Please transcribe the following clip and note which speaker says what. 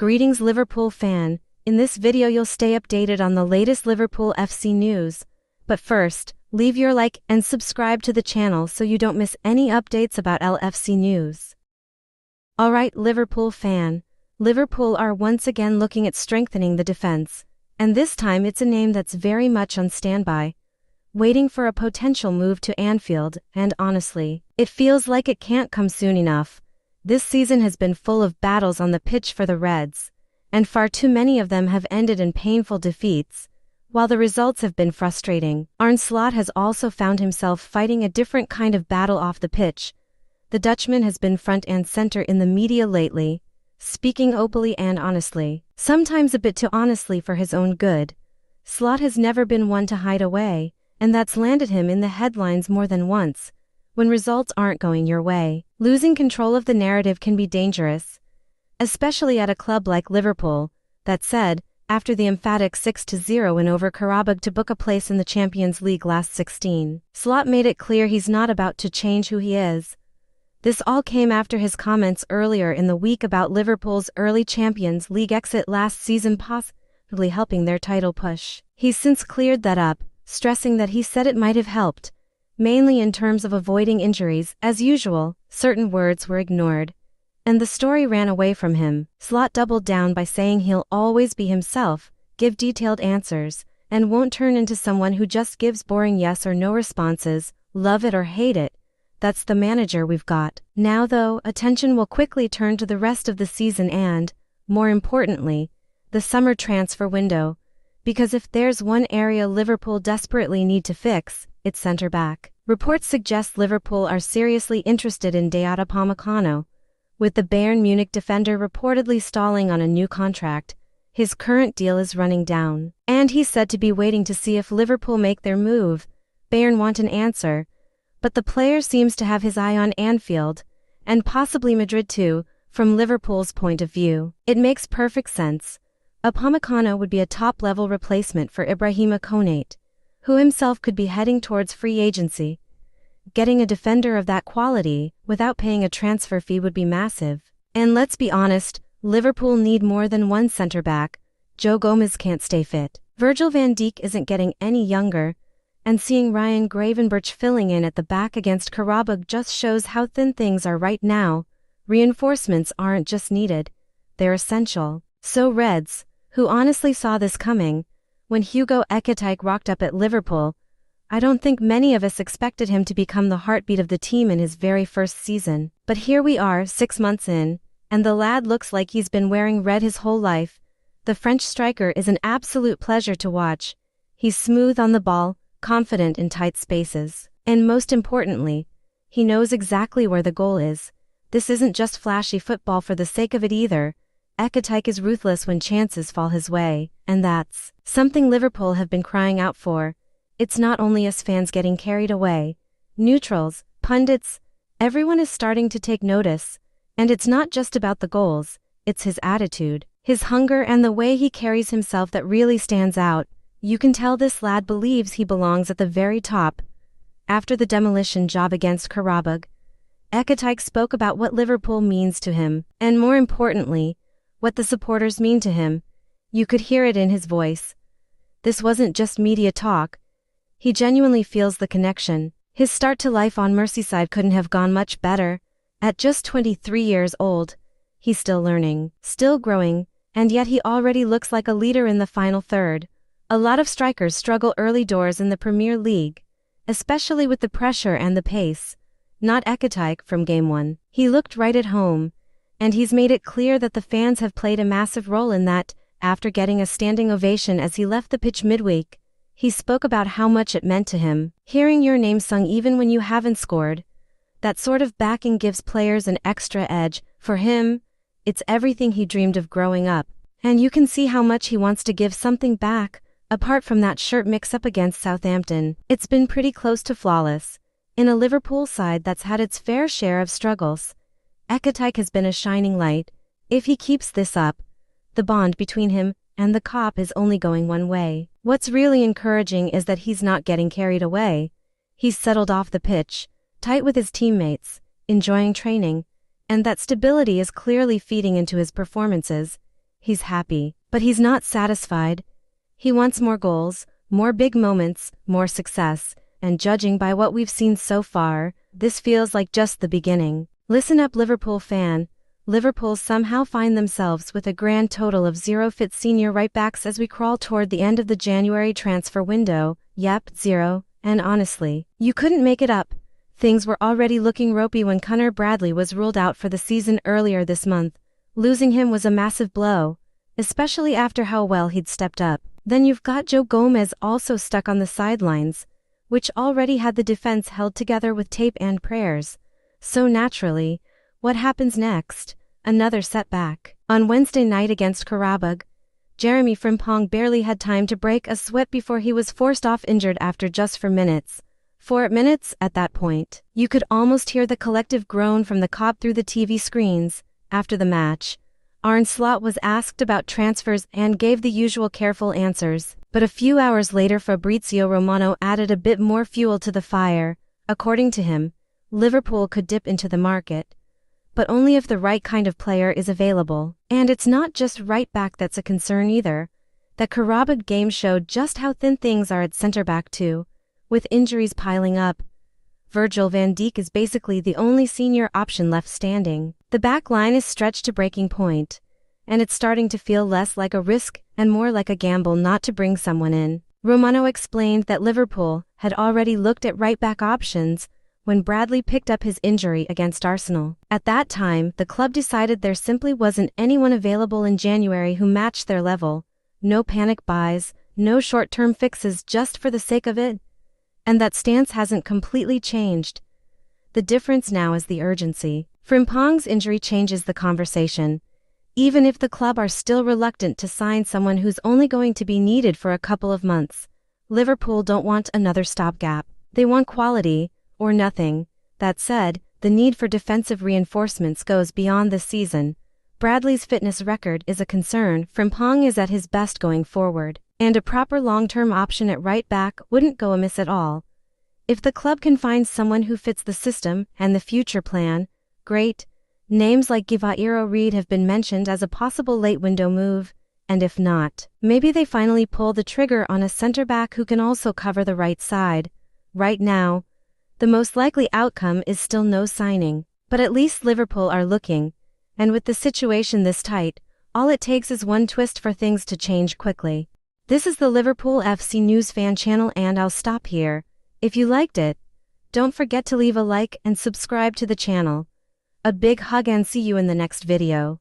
Speaker 1: Greetings Liverpool fan, in this video you'll stay updated on the latest Liverpool FC news. But first, leave your like and subscribe to the channel so you don't miss any updates about LFC news. Alright Liverpool fan, Liverpool are once again looking at strengthening the defense, and this time it's a name that's very much on standby, waiting for a potential move to Anfield, and honestly, it feels like it can't come soon enough. This season has been full of battles on the pitch for the Reds, and far too many of them have ended in painful defeats. While the results have been frustrating, Arne Slot has also found himself fighting a different kind of battle off the pitch. The Dutchman has been front and center in the media lately, speaking openly and honestly, sometimes a bit too honestly for his own good. Slot has never been one to hide away, and that's landed him in the headlines more than once. When results aren't going your way, losing control of the narrative can be dangerous, especially at a club like Liverpool. That said, after the emphatic 6-0 win over Qarabağ to book a place in the Champions League last 16, Slot made it clear he's not about to change who he is. This all came after his comments earlier in the week about Liverpool's early Champions League exit last season possibly helping their title push. He's since cleared that up, stressing that he said it might have helped, mainly in terms of avoiding injuries. As usual, certain words were ignored, and the story ran away from him. Slot doubled down by saying he'll always be himself, give detailed answers, and won't turn into someone who just gives boring yes or no responses, love it or hate it. That's the manager we've got. Now though, attention will quickly turn to the rest of the season and, more importantly, the summer transfer window. Because if there's one area Liverpool desperately need to fix, it's centre-back. Reports suggest Liverpool are seriously interested in Dayot Upamecano, with the Bayern Munich defender reportedly stalling on a new contract. His current deal is running down, and he's said to be waiting to see if Liverpool make their move. Bayern want an answer, but the player seems to have his eye on Anfield, and possibly Madrid too. From Liverpool's point of view, it makes perfect sense. Upamecano would be a top-level replacement for Ibrahima Konate, who himself could be heading towards free agency. Getting a defender of that quality, without paying a transfer fee, would be massive. And let's be honest, Liverpool need more than one centre-back. Joe Gomez can't stay fit. Virgil van Dijk isn't getting any younger, and seeing Ryan Gravenberch filling in at the back against Qarabağ just shows how thin things are right now. Reinforcements aren't just needed, they're essential. So Reds, who honestly saw this coming, when Hugo Ekitike rocked up at Liverpool, I don't think many of us expected him to become the heartbeat of the team in his very first season. But here we are 6 months in, and the lad looks like he's been wearing red his whole life. The French striker is an absolute pleasure to watch. He's smooth on the ball, confident in tight spaces, and most importantly, he knows exactly where the goal is. This isn't just flashy football for the sake of it either. Ekitike is ruthless when chances fall his way, and that's something Liverpool have been crying out for. It's not only us fans getting carried away. Neutrals, pundits, everyone is starting to take notice. And it's not just about the goals, it's his attitude, his hunger and the way he carries himself that really stands out. You can tell this lad believes he belongs at the very top. After the demolition job against Qarabağ, Ekitike spoke about what Liverpool means to him, and more importantly, what the supporters mean to him. You could hear it in his voice. This wasn't just media talk. He genuinely feels the connection. His start to life on Merseyside couldn't have gone much better. At just 23 years old, he's still learning, still growing, and yet he already looks like a leader in the final third. A lot of strikers struggle early doors in the Premier League, especially with the pressure and the pace. Not Ekitike from game one. He looked right at home, and he's made it clear that the fans have played a massive role in that. After getting a standing ovation as he left the pitch midweek, he spoke about how much it meant to him, hearing your name sung even when you haven't scored. That sort of backing gives players an extra edge. For him, it's everything he dreamed of growing up, and you can see how much he wants to give something back. Apart from that shirt mix-up against Southampton, it's been pretty close to flawless. In a Liverpool side that's had its fair share of struggles, Ekitike has been a shining light. If he keeps this up, the bond between him and the cop is only going one way. What's really encouraging is that he's not getting carried away. He's settled off the pitch, tight with his teammates, enjoying training, and that stability is clearly feeding into his performances. he's happy. But he's not satisfied. He wants more goals, more big moments, more success, and judging by what we've seen so far, this feels like just the beginning. Listen up, Liverpool fan. Liverpool somehow find themselves with a grand total of 0 fit senior right-backs as we crawl toward the end of the January transfer window. Yep, 0. And honestly, you couldn't make it up. Things were already looking ropey when Conor Bradley was ruled out for the season earlier this month. Losing him was a massive blow, especially after how well he'd stepped up. Then you've got Joe Gomez also stuck on the sidelines, which already had the defense held together with tape and prayers. So naturally, what happens next? Another setback. On Wednesday night against Karabag, Jeremy Frimpong barely had time to break a sweat before he was forced off injured after just 4 minutes. 4 minutes at that point. You could almost hear the collective groan from the COP through the TV screens. After the match, Arne Slot was asked about transfers and gave the usual careful answers. But a few hours later, Fabrizio Romano added a bit more fuel to the fire. According to him, Liverpool could dip into the market, but only if the right kind of player is available. And it's not just right back that's a concern either. That Karabag game showed just how thin things are at centre back too. With injuries piling up, Virgil van Dijk is basically the only senior option left standing. The back line is stretched to breaking point, and it's starting to feel less like a risk and more like a gamble not to bring someone in. Romano explained that Liverpool had already looked at right-back options when Bradley picked up his injury against Arsenal. At that time, the club decided there simply wasn't anyone available in January who matched their level. No panic buys, no short-term fixes just for the sake of it. And that stance hasn't completely changed. The difference now is the urgency. Frimpong's injury changes the conversation. Even if the club are still reluctant to sign someone who's only going to be needed for a couple of months, Liverpool don't want another stopgap. They want quality, or nothing. That said, the need for defensive reinforcements goes beyond this season. Bradley's fitness record is a concern. Frimpong is at his best going forward, and a proper long-term option at right back wouldn't go amiss at all. If the club can find someone who fits the system and the future plan, great. Names like Givairo Reid have been mentioned as a possible late window move, and if not, maybe they finally pull the trigger on a centre-back who can also cover the right side. Right now, the most likely outcome is still no signing, but at least Liverpool are looking, and with the situation this tight, all it takes is one twist for things to change quickly. This is the Liverpool FC News Fan channel, and I'll stop here. If you liked it, don't forget to leave a like and subscribe to the channel. A big hug and see you in the next video.